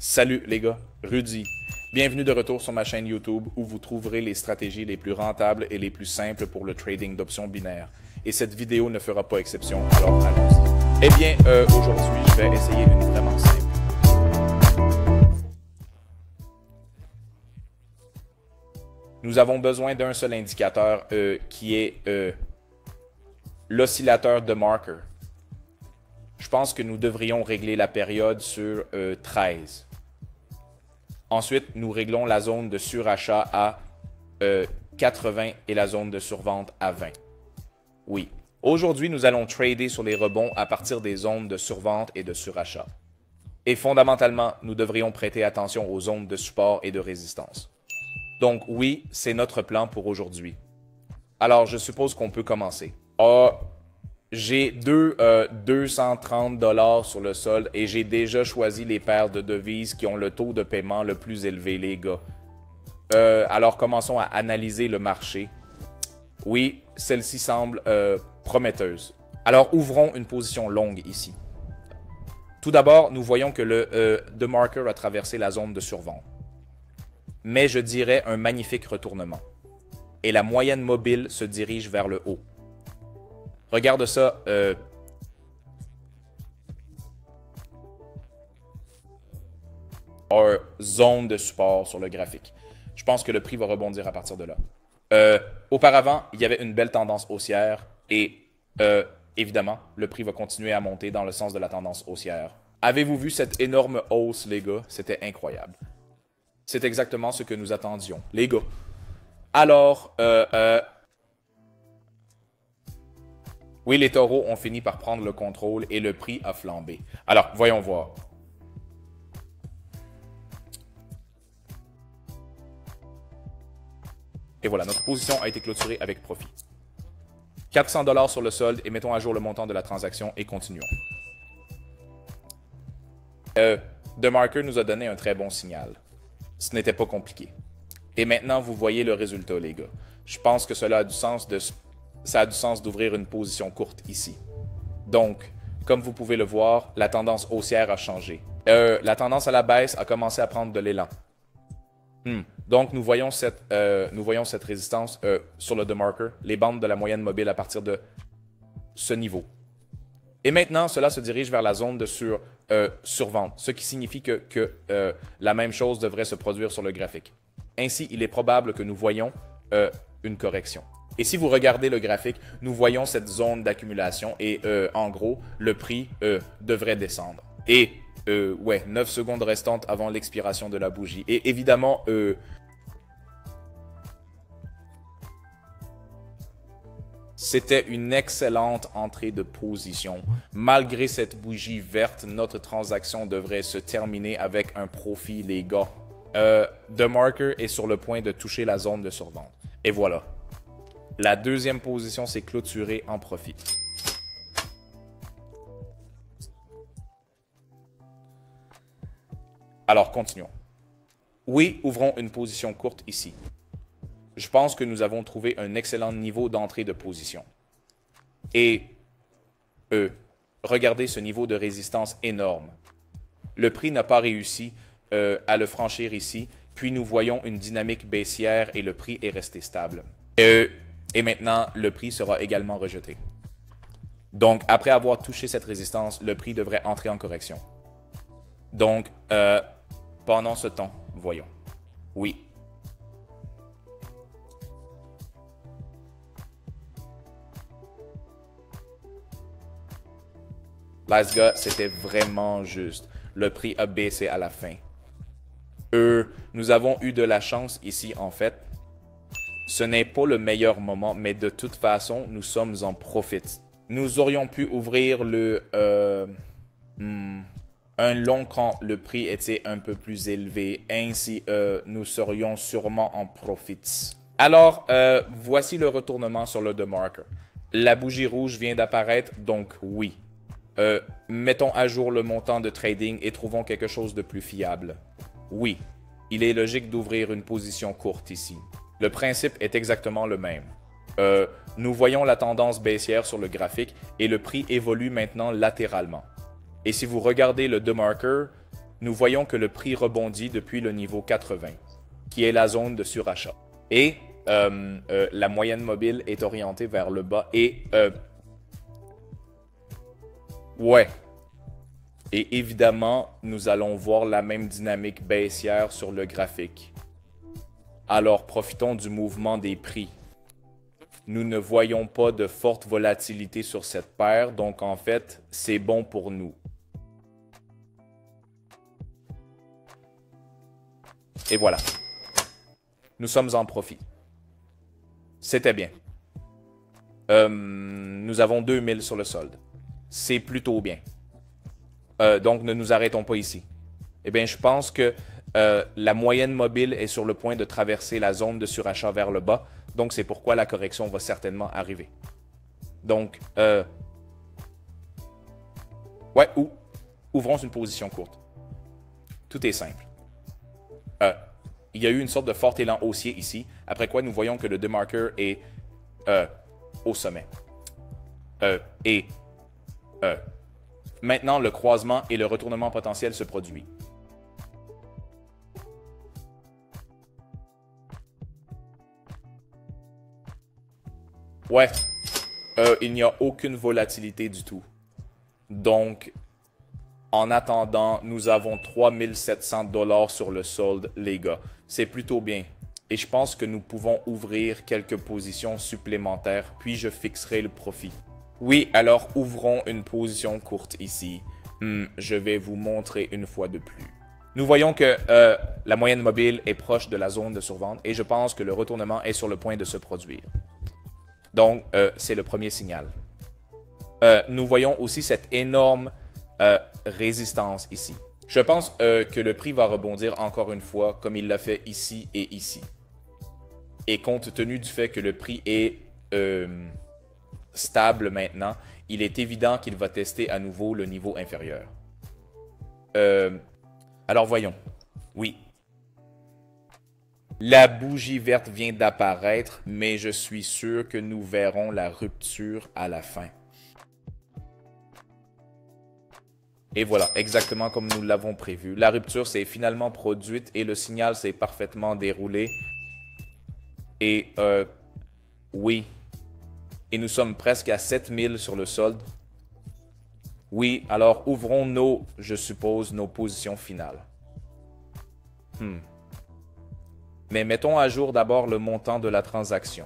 Salut les gars, Rudy. Bienvenue de retour sur ma chaîne YouTube où vous trouverez les stratégies les plus rentables et les plus simples pour le trading d'options binaires. Et cette vidéo ne fera pas exception, alors allons-y. Eh bien, aujourd'hui, je vais essayer une vraiment simple. Nous avons besoin d'un seul indicateur qui est l'oscillateur de marker. Je pense que nous devrions régler la période sur 13. Ensuite, nous réglons la zone de surachat à 80 et la zone de survente à 20. Oui. Aujourd'hui, nous allons trader sur les rebonds à partir des zones de survente et de surachat. Et fondamentalement, nous devrions prêter attention aux zones de support et de résistance. Donc oui, c'est notre plan pour aujourd'hui. Alors, je suppose qu'on peut commencer. J'ai 230 $ sur le solde et j'ai déjà choisi les paires de devises qui ont le taux de paiement le plus élevé, les gars. Alors, commençons à analyser le marché. Oui, celle-ci semble prometteuse. Alors, ouvrons une position longue ici. Tout d'abord, nous voyons que le The Marker a traversé la zone de survente. Mais je dirais un magnifique retournement. Et la moyenne mobile se dirige vers le haut. Regarde ça. Zone de support sur le graphique. Je pense que le prix va rebondir à partir de là. Auparavant, il y avait une belle tendance haussière et évidemment, le prix va continuer à monter dans le sens de la tendance haussière. Avez-vous vu cette énorme hausse, les gars? C'était incroyable. C'est exactement ce que nous attendions, les gars. Alors, oui, les taureaux ont fini par prendre le contrôle et le prix a flambé. Alors, voyons voir. Et voilà, notre position a été clôturée avec profit. 400 $ sur le solde et mettons à jour le montant de la transaction et continuons. The Marker nous a donné un très bon signal. Ce n'était pas compliqué. Et maintenant, vous voyez le résultat, les gars. Je pense que cela a du sens ça a du sens d'ouvrir une position courte ici. Donc, comme vous pouvez le voir, la tendance haussière a changé. La tendance à la baisse a commencé à prendre de l'élan. Donc, nous voyons cette résistance sur le The Marker, les bandes de la moyenne mobile à partir de ce niveau. Et maintenant, cela se dirige vers la zone de survente, ce qui signifie que la même chose devrait se produire sur le graphique. Ainsi, il est probable que nous voyons une correction. Et si vous regardez le graphique, nous voyons cette zone d'accumulation et en gros, le prix devrait descendre. Et ouais, 9 secondes restantes avant l'expiration de la bougie. Et évidemment, c'était une excellente entrée de position. Malgré cette bougie verte, notre transaction devrait se terminer avec un profit, les gars. The Marker est sur le point de toucher la zone de survente. Et voilà. La deuxième position s'est clôturée en profit. Alors, continuons. Oui, ouvrons une position courte ici. Je pense que nous avons trouvé un excellent niveau d'entrée de position. Et regardez ce niveau de résistance énorme. Le prix n'a pas réussi à le franchir ici, puis nous voyons une dynamique baissière et le prix est resté stable. Et maintenant, le prix sera également rejeté. Donc, après avoir touché cette résistance, le prix devrait entrer en correction. Donc, pendant ce temps, voyons. Oui. Les gars, c'était vraiment juste. Le prix a baissé à la fin. Nous avons eu de la chance ici, en fait. Ce n'est pas le meilleur moment, mais de toute façon, nous sommes en profit. Nous aurions pu ouvrir un long quand le prix était un peu plus élevé. Ainsi, nous serions sûrement en profit. Alors, voici le retournement sur le The Marker. La bougie rouge vient d'apparaître, donc oui. Mettons à jour le montant de trading et trouvons quelque chose de plus fiable. Oui, il est logique d'ouvrir une position courte ici. Le principe est exactement le même. Nous voyons la tendance baissière sur le graphique et le prix évolue maintenant latéralement. Et si vous regardez le The Marker, nous voyons que le prix rebondit depuis le niveau 80, qui est la zone de surachat. Et la moyenne mobile est orientée vers le bas. Et ouais. Et évidemment, nous allons voir la même dynamique baissière sur le graphique. Alors profitons du mouvement des prix. Nous ne voyons pas de forte volatilité sur cette paire, donc en fait, c'est bon pour nous. Et voilà. Nous sommes en profit. C'était bien. Nous avons 2000 sur le solde. C'est plutôt bien. Donc, ne nous arrêtons pas ici. Eh bien, je pense que la moyenne mobile est sur le point de traverser la zone de surachat vers le bas. Donc, c'est pourquoi la correction va certainement arriver. Donc, ouais, ouvrons une position courte. Tout est simple. Il y a eu une sorte de fort élan haussier ici, après quoi nous voyons que le demarker est au sommet. Maintenant, le croisement et le retournement potentiel se produit. Ouais, il n'y a aucune volatilité du tout. Donc, en attendant, nous avons 3700 $ sur le solde, les gars. C'est plutôt bien. Et je pense que nous pouvons ouvrir quelques positions supplémentaires, puis je fixerai le profit. Oui, alors ouvrons une position courte ici. Je vais vous montrer une fois de plus. Nous voyons que la moyenne mobile est proche de la zone de survente et je pense que le retournement est sur le point de se produire. Donc, c'est le premier signal. Nous voyons aussi cette énorme résistance ici. Je pense que le prix va rebondir encore une fois comme il l'a fait ici et ici. Et compte tenu du fait que le prix est stable maintenant, il est évident qu'il va tester à nouveau le niveau inférieur. Alors voyons. Oui. La bougie verte vient d'apparaître, mais je suis sûr que nous verrons la rupture à la fin. Et voilà, exactement comme nous l'avons prévu. La rupture s'est finalement produite et le signal s'est parfaitement déroulé. Et oui. Et nous sommes presque à 7000 sur le solde. Oui, alors ouvrons je suppose, nos positions finales. Mais mettons à jour d'abord le montant de la transaction.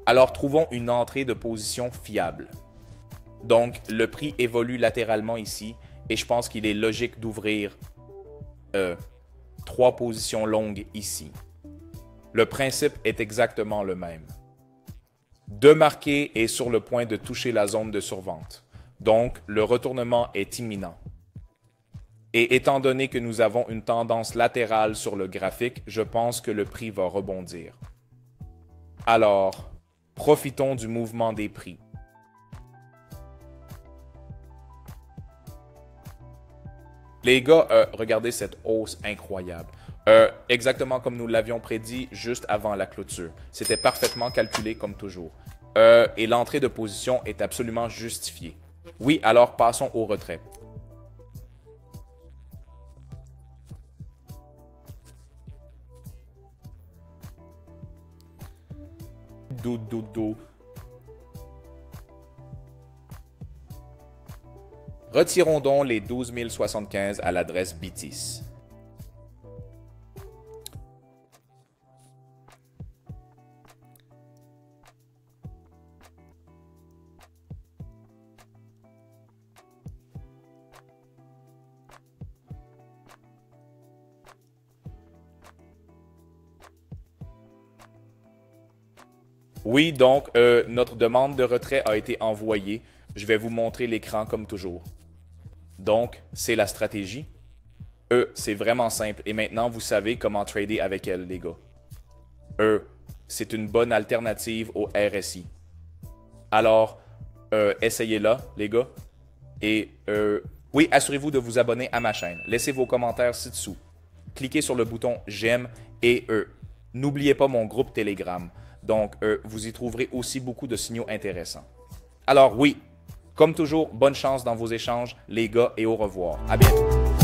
Alors trouvons une entrée de position fiable. Donc le prix évolue latéralement ici et je pense qu'il est logique d'ouvrir 3 positions longues ici. Le principe est exactement le même. Demarqué est sur le point de toucher la zone de survente. Donc, le retournement est imminent. Et étant donné que nous avons une tendance latérale sur le graphique, je pense que le prix va rebondir. Alors, profitons du mouvement des prix. Les gars, regardez cette hausse incroyable. Exactement comme nous l'avions prédit juste avant la clôture. C'était parfaitement calculé comme toujours. Et l'entrée de position est absolument justifiée. Oui, alors passons au retrait. Retirons donc les 12 075 à l'adresse BTIS. Oui, donc notre demande de retrait a été envoyée. Je vais vous montrer l'écran comme toujours. Donc, c'est la stratégie. C'est vraiment simple. Et maintenant, vous savez comment trader avec elle, les gars. C'est une bonne alternative au RSI. Alors, essayez-la, les gars. Et oui, assurez-vous de vous abonner à ma chaîne. Laissez vos commentaires ci-dessous. Cliquez sur le bouton j'aime et n'oubliez pas mon groupe Telegram. Donc, vous y trouverez aussi beaucoup de signaux intéressants. Alors oui, Comme toujours, bonne chance dans vos échanges, les gars, et au revoir. À bientôt.